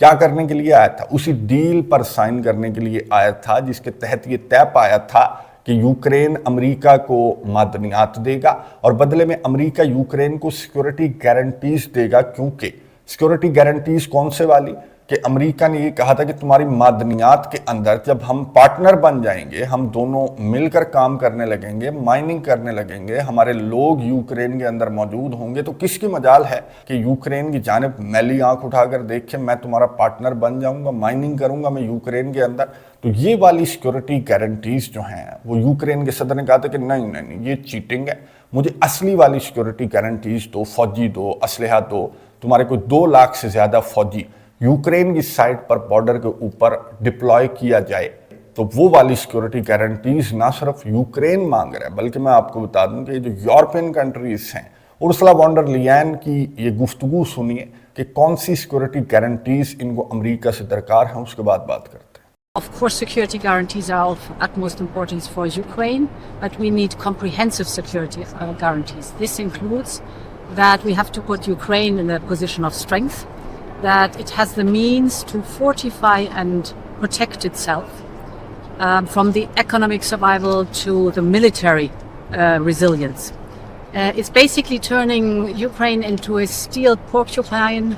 کیا کرنے کے لیے آیا تھا؟ اسی ڈیل پر سائن کرنے کے لیے آیا تھا جس کے تحت یہ طے پایا تھا کہ یوکرین امریکہ کو معدنیات دے گا اور بدلے میں امریکہ یوکرین کو سیکورٹی گارنٹیز دے گا. کیونکہ سیکورٹی گارنٹیز کون سے والی؟ کہ امریکہ نے یہ کہا تھا کہ تمہاری معدنیات کے اندر جب ہم پارٹنر بن جائیں گے، ہم دونوں مل کر کام کرنے لگیں گے، مائننگ کرنے لگیں گے، ہمارے لوگ یوکرین کے اندر موجود ہوں گے، تو کس کی مجال ہے کہ یوکرین کی جانب میلی آنکھ اٹھا کر دیکھے میں تمہارا پارٹنر بن جاؤں گا، مائننگ کروں گا میں یوکرین کے اندر. تو یہ والی سیکورٹی گارنٹیز جو ہیں وہ یوکرین کے صدر نے کہا تھا کہ نہیں یہ چیٹنگ ہے، مجھے اصلی والی سیکورٹی گارنٹیز دو، فوجی دو، اسلحہ دو. تمہارے کوئی 2 لاکھ سے زیادہ فوجی یوکرین کی سائٹ پر بارڈر کے اوپر ڈپلوائے کیا جائے. تو وہ والی سیکورٹی گارنٹیز نہ صرف یوکرین مانگ رہا ہے بلکہ میں آپ کو بتا دوں کہ جو یورپین کنٹریز ہیں، ارسلا وان ڈر لیین کی یہ گفتگو سنیے کہ کون سی سیکورٹی گارنٹیز ان کو امریکہ سے درکار ہیں، اس کے بعد بات کرتے ہیں. Of course, security guarantees are of utmost importance for Ukraine, but we need comprehensive security guarantees. This includes that we have to put Ukraine in a position of strength, that it has the means to fortify and protect itself from the economic survival to the military resilience. It's basically turning Ukraine into a steel porcupine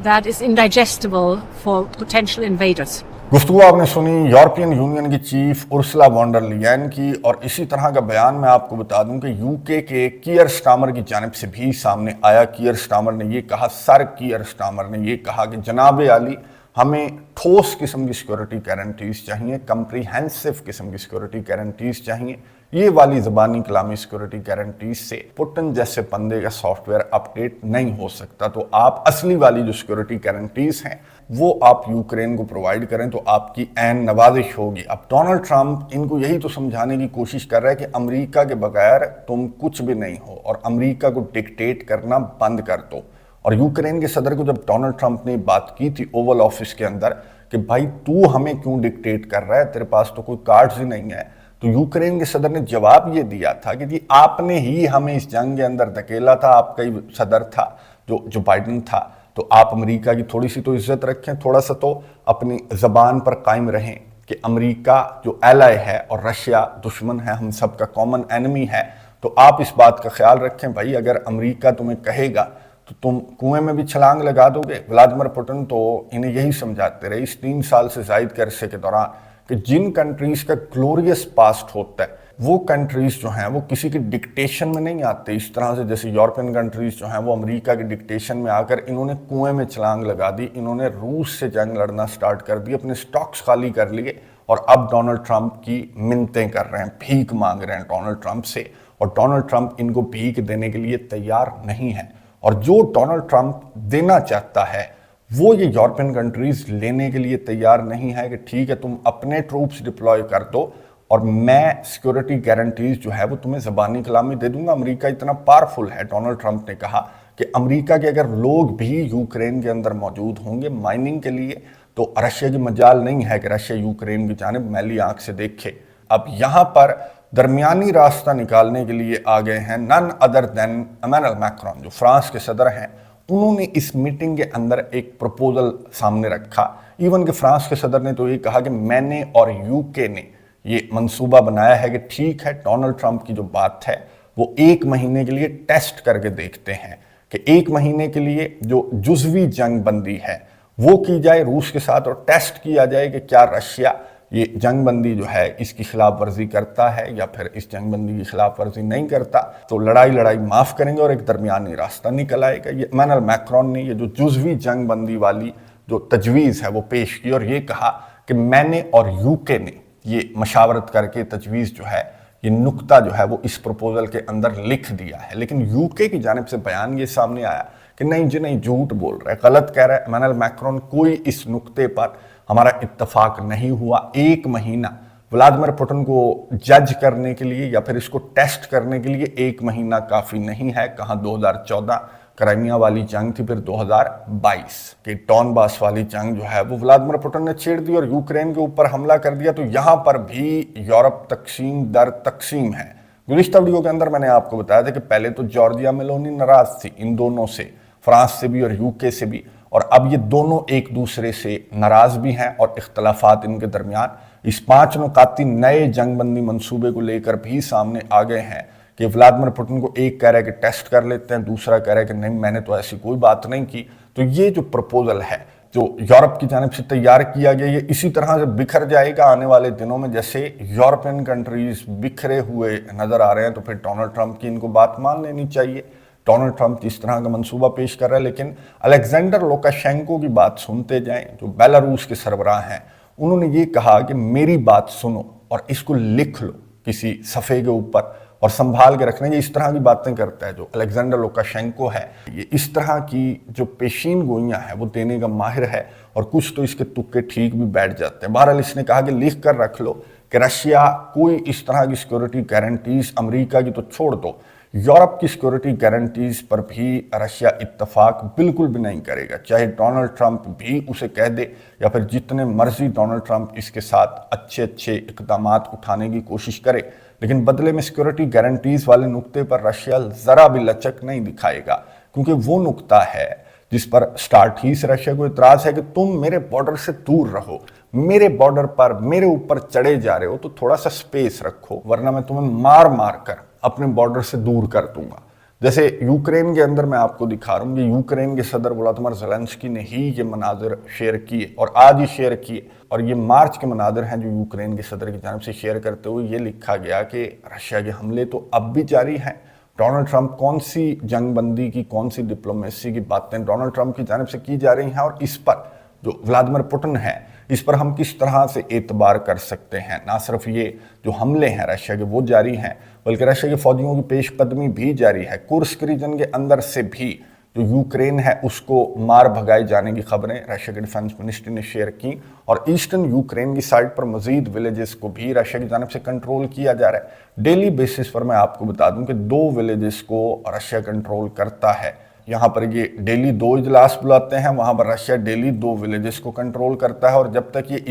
that is indigestible for potential invaders. گفتگو آپ نے سنی European union کی chief Ursula وان ڈر Leyen کی، اور اسی طرح کا بیان میں آپ کو بتا دوں کہ یو کے کیئر سٹارمر کی جانب سے بھی سامنے آیا. کیئر سٹارمر نے یہ کہا، سر کیئر سٹارمر نے یہ کہا کہ جناب عالی ہمیں ٹھوس قسم کی سیکورٹی گارنٹیز چاہیے، کمپریہنسو قسم کی سیکورٹی گارنٹیز چاہیے. یہ والی زبانی کلامی سیکورٹی گارنٹیز سے پوٹن جیسے بندے کا سافٹ ویئر اپڈیٹ نہیں ہو سکتا. تو آپ اصلی والی جو سیکورٹی گارنٹیز ہیں وہ آپ یوکرین کو پرووائڈ کریں تو آپ کی عین نوازش ہوگی. اب ڈونلڈ ٹرمپ ان کو یہی تو سمجھانے کی کوشش کر رہا ہے کہ امریکہ کے بغیر تم کچھ بھی نہیں ہو اور امریکہ کو ڈکٹیٹ کرنا بند کر دو. اور یوکرین کے صدر کو جب ڈونلڈ ٹرمپ نے بات کی تھی اوول آفس کے اندر کہ بھائی تو ہمیں کیوں ڈکٹیٹ کر رہا ہے، تیرے پاس تو کوئی کارڈز ہی نہیں ہے، تو یوکرین کے صدر نے جواب یہ دیا تھا کہ جی آپ نے ہی ہمیں اس جنگ کے اندر دھکیلا تھا، آپ کا ہی صدر تھا جو بائیڈن تھا، تو آپ امریکہ کی تھوڑی سی تو عزت رکھیں، تھوڑا سا تو اپنی زبان پر قائم رہیں کہ امریکہ جو ایلائی ہے اور رشیا دشمن ہے، ہم سب کا کامن اینمی ہے. تو آپ اس بات کا خیال رکھیں بھائی، اگر امریکہ تمہیں کہے گا تو تم کنویں میں بھی چھلانگ لگا دو گے. ولادیمیر پوٹن تو انہیں یہی سمجھاتے رہے اس 3 سال سے زائد کے عرصے کے دوران کہ جن کنٹریز کا گلوریس پاسٹ ہوتا ہے وہ کنٹریز جو ہیں وہ کسی کی ڈکٹیشن میں نہیں آتے. اس طرح سے جیسے یورپین کنٹریز جو ہیں وہ امریکہ کی ڈکٹیشن میں آ کر انہوں نے کنویں میں چھلانگ لگا دی، انہوں نے روس سے جنگ لڑنا سٹارٹ کر دی، اپنے سٹاکس خالی کر لیے اور اب ڈونلڈ ٹرمپ کی منتیں کر رہے ہیں، بھیک مانگ رہے ہیں ڈونلڈ ٹرمپ سے، اور ڈونلڈ ٹرمپ ان کو بھیک دینے کے لیے تیار نہیں ہے. اور جو ڈونلڈ ٹرمپ دینا چاہتا ہے وہ یہ یورپین کنٹریز لینے کے لیے تیار نہیں ہے کہ ٹھیک ہے تم اپنے ٹروپس ڈپلوائے کر دو اور میں سیکورٹی گارنٹیز جو ہے وہ تمہیں زبانی کلامی دے دوں گا. امریکہ اتنا پاورفل ہے. ڈونلڈ ٹرمپ نے کہا کہ امریکہ کے اگر لوگ بھی یوکرین کے اندر موجود ہوں گے مائننگ کے لیے تو رشیا کی مجال نہیں ہے کہ رشیا یوکرین کی جانب میلی آنکھ سے دیکھے. اب یہاں پر درمیانی راستہ نکالنے کے لیے آ گئے ہیں نن ادر دین ایمینوئل میکرون جو فرانس کے صدر ہیں. انہوں نے اس میٹنگ کے اندر ایک پروپوزل سامنے رکھا. ایون کہ فرانس کے صدر نے تو یہ کہا کہ میں نے اور یو کے نے یہ منصوبہ بنایا ہے کہ ٹھیک ہے ڈونلڈ ٹرمپ کی جو بات ہے وہ 1 مہینے کے لیے ٹیسٹ کر کے دیکھتے ہیں کہ 1 مہینے کے لیے جو جزوی جنگ بندی ہے وہ کی جائے روس کے ساتھ اور ٹیسٹ کیا جائے کہ کیا رشیا یہ جنگ بندی جو ہے اس کی خلاف ورزی کرتا ہے یا پھر اس جنگ بندی کی خلاف ورزی نہیں کرتا. تو لڑائی معاف کریں گے اور ایک درمیانی راستہ نکل آئے گا. یہ ایمینوئل میکرون نے یہ جو جزوی جنگ بندی والی جو تجویز ہے وہ پیش کی اور یہ کہا کہ میں نے اور یو کے نے یہ مشاورت کر کے تجویز جو ہے یہ نقطہ جو ہے وہ اس پروپوزل کے اندر لکھ دیا ہے. لیکن یو کے کی جانب سے بیان یہ سامنے آیا کہ نہیں جی نہیں، جھوٹ بول رہا ہے، غلط کہہ رہا ہے ایمینوئل میکرون، کوئی اس نقطے پر ہمارا اتفاق نہیں ہوا. 1 مہینہ ولادیمیر پوٹن کو جج کرنے کے لیے یا پھر اس کو ٹیسٹ کرنے کے لیے 1 مہینہ کافی نہیں ہے. کہاں 2014 کرائمیا والی جنگ تھی، پھر 2022 کہ ڈون باس والی جنگ جو ہے وہ ولادیمیر پوٹن نے چھیڑ دی اور یوکرین کے اوپر حملہ کر دیا. تو یہاں پر بھی یورپ تقسیم در تقسیم ہے. گزشتہ ویڈیو کے اندر میں نے آپ کو بتایا تھا کہ پہلے تو جارجیا میلونی ناراض تھی ان دونوں سے، فرانس سے بھی اور یو کے سے بھی، اور اب یہ دونوں ایک دوسرے سے ناراض بھی ہیں اور اختلافات ان کے درمیان اس 5 نکاتی نئے جنگ بندی منصوبے کو لے کر بھی سامنے آ گئے ہیں کہ ولادیمیر پوٹن کو ایک کہہ رہا ہے کہ ٹیسٹ کر لیتے ہیں، دوسرا کہہ رہا ہے کہ نہیں میں نے تو ایسی کوئی بات نہیں کی۔ تو یہ جو پروپوزل ہے جو یورپ کی جانب سے تیار کیا گیا یہ اسی طرح سے بکھر جائے گا آنے والے دنوں میں، جیسے یورپین کنٹریز بکھرے ہوئے نظر آ رہے ہیں۔ تو پھر ڈونلڈ ٹرمپ کی ان کو بات مان لینی چاہیے۔ ڈونلڈ ٹرمپ اس طرح کا منصوبہ پیش کر رہا ہے، لیکن الیگزینڈر لوکاشینکو کی بات سنتے جائیں جو بیلاروس کے سربراہ ہیں۔ انہوں نے یہ کہا کہ میری بات سنو اور اس کو لکھ لو کسی صفحے کے اوپر اور سنبھال کے رکھنا۔ یہ اس طرح کی باتیں کرتا ہے جو الیگزینڈر لوکاشینکو ہے، یہ اس طرح کی جو پیشین گوئیاں ہیں وہ دینے کا ماہر ہے، اور کچھ تو اس کے تکے ٹھیک بھی بیٹھ جاتے ہیں۔ بہرحال اس نے کہا کہ لکھ کر رکھ لو کہ رشیا کوئی اس طرح کی سیکورٹی گارنٹیز امریکہ کی تو چھوڑ دو، یورپ کی سیکورٹی گارنٹیز پر بھی رشیا اتفاق بالکل بھی نہیں کرے گا، چاہے ڈونلڈ ٹرمپ بھی اسے کہہ دے یا پھر جتنے مرضی ڈونلڈ ٹرمپ اس کے ساتھ اچھے اقدامات اٹھانے کی کوشش کرے، لیکن بدلے میں سیکورٹی گارنٹیز والے نقطے پر رشیا ذرا بھی لچک نہیں دکھائے گا، کیونکہ وہ نقطہ ہے جس پر سٹارٹ ہی سے رشیا کو اعتراض ہے کہ تم میرے بارڈر سے دور رہو، میرے بارڈر پر میرے اوپر چڑھے جا رہے ہو تو تھوڑا سا سپیس رکھو ورنہ میں تمہیں مار کر اپنے بارڈر سے دور کر دوں گا۔ جیسے یوکرین کے اندر میں آپ کو دکھا رہا ہوں کہ یوکرین کے صدر ولادیمیر زیلنسکی نے ہی یہ مناظر شیئر کیے اور آج ہی شیئر کیے، اور یہ مارچ کے مناظر ہیں جو یوکرین کے صدر کی جانب سے شیئر کرتے ہوئے یہ لکھا گیا کہ رشیا کے حملے تو اب بھی جاری ہیں۔ ڈونلڈ ٹرمپ کون سی جنگ بندی کی کون سی ڈپلومیسی کی باتیں ڈونلڈ ٹرمپ کی جانب سے کی جا رہی ہیں، اور اس پر جو ولادیمیر پوٹن ہے اس پر ہم کس طرح سے اعتبار کر سکتے ہیں۔ نہ صرف یہ جو حملے ہیں رشیا کے وہ جاری ہیں بلکہ رشیا کے فوجیوں کی پیش قدمی بھی جاری ہے۔ کورسک ریجن کے اندر سے بھی جو یوکرین ہے اس کو مار بھگائے جانے کی خبریں رشیا کے ڈیفنس منسٹری نے شیئر کی، اور ایسٹرن یوکرین کی سائٹ پر مزید ولیجز کو بھی رشیا کی جانب سے کنٹرول کیا جا رہا ہے۔ ڈیلی بیسس پر میں آپ کو بتا دوں کہ 2 ولیجز کو رشیا کنٹرول کرتا ہے۔ یہاں پر یہ ڈیلی 2 اجلاس بلاتے ہیں، وہاں پر رشیا ڈیلی 2 ولیجز کو کنٹرول کرتا ہے، اور جب تک یہ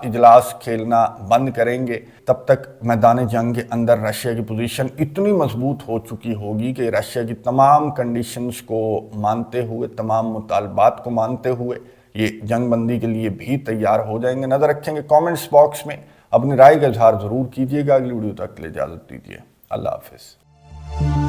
اجلاس کھیلنا بند کریں گے تب تک میدان جنگ کے اندر رشیا کی پوزیشن اتنی مضبوط ہو چکی ہوگی کہ رشیا کی تمام کنڈیشنز کو مانتے ہوئے، تمام مطالبات کو مانتے ہوئے یہ جنگ بندی کے لیے بھی تیار ہو جائیں گے۔ نظر رکھیں گے کامنٹس باکس میں، اپنی رائے کا اظہار ضرور کیجیے گا۔ اگلی ویڈیو تک کے لیے اجازت دیجیے، اللہ حافظ۔